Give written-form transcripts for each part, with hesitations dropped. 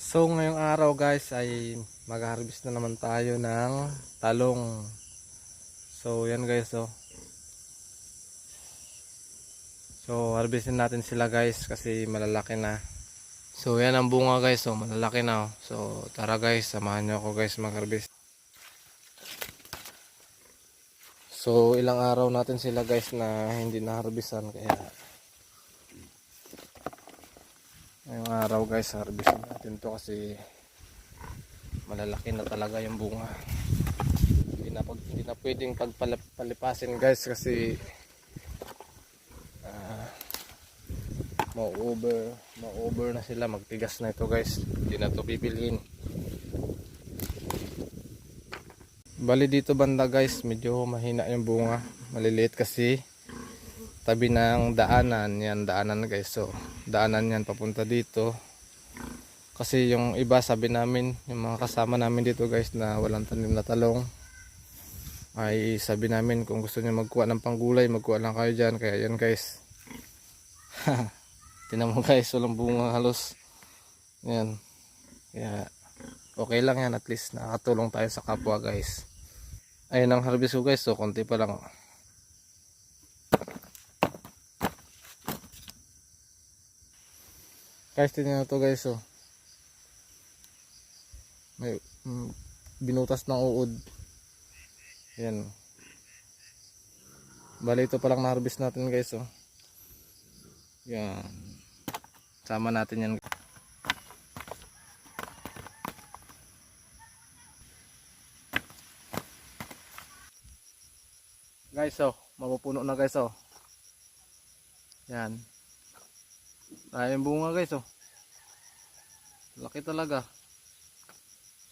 So ngayong araw guys ay mag-harvest na naman tayo ng talong. So yan guys oh. So harvestin natin sila guys kasi malalaki na. So yan ang bunga guys oh, malalaki na oh. So tara guys, samahan niyo ako guys mag-harvest. So ilang araw natin sila guys na hindi na-harvestan kaya ngayong araw guys harvestin natin to kasi malalaki na talaga yung bunga. Hindi na pwedeng pagpalipasin guys kasi ma-over na sila, magtigas na ito guys, hindi na to pipiliin. Bali dito banda guys medyo mahina yung bunga, maliliit kasi tabi ng daanan yan, daanan guys. So daanan yan papunta dito kasi yung iba sabi namin, yung mga kasama namin dito guys na walang tanim na talong ay sabi namin kung gusto niyo magkuha ng panggulay magkuha lang kayo dyan. Kaya yan guys tinan mo guys, walang bunga halos yan. Kaya okay lang yan, at least nakakatulong tayo sa kapwa guys. Ayun ang harvest ko guys, so konti pa lang. Guys tingnan nyo to guys oh. May binutas ng uod. Yan. Bali ito pa lang na-harvest natin guys oh. Yan. Sama natin yan. Guys oh, mapupuno na guys oh. Yan. Ayun bunga guys oh. Laki talaga.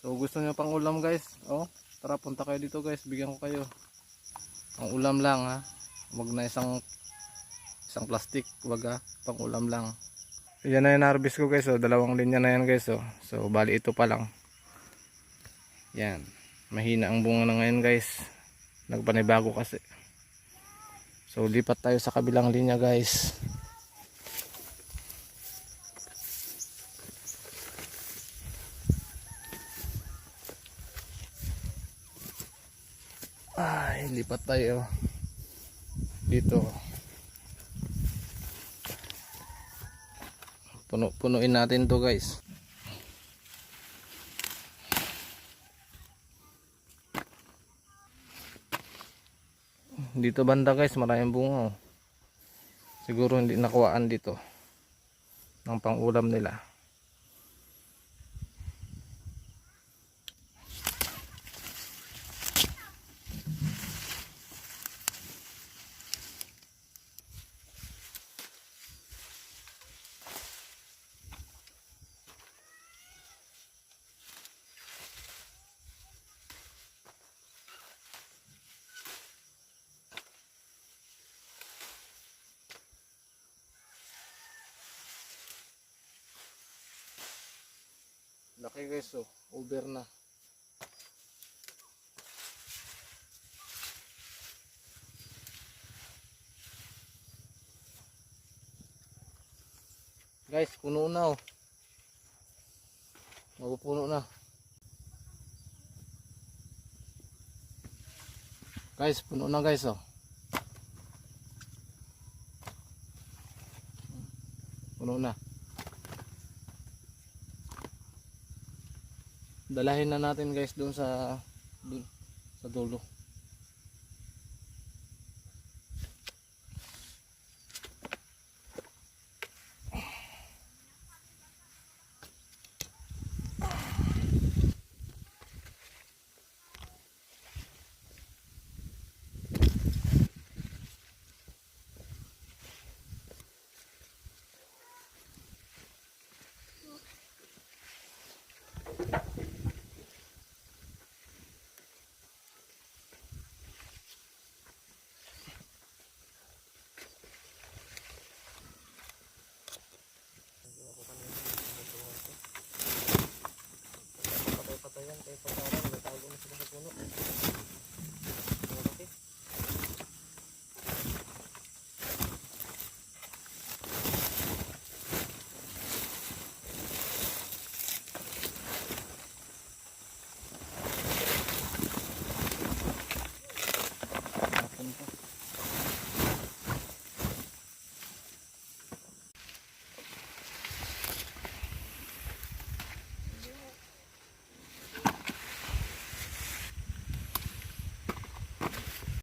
So gusto niyo pang ulam guys? Oh, tara punta kayo dito guys, bigyan ko kayo. Ang ulam lang ha. Wag na isang plastic, wag ha, pang ulam lang. Yan na yung harvest ko guys oh, dalawang linya na yan guys oh. So bali ito pa lang. Yan. Mahina ang bunga na ngayon guys. Nagpanibago kasi. So lipat tayo sa kabilang linya guys. Ay, lipat tayo dito. Punuin natin to guys. Dito banda guys maraming bunga oh. Siguro hindi nakuhaan dito ng pang-ulam nila. Laki guys oh, over na. Guys, puno na oh. Mapupuno na. Guys, puno na guys oh. Puno na. Dalahin na natin guys doon sa dulo.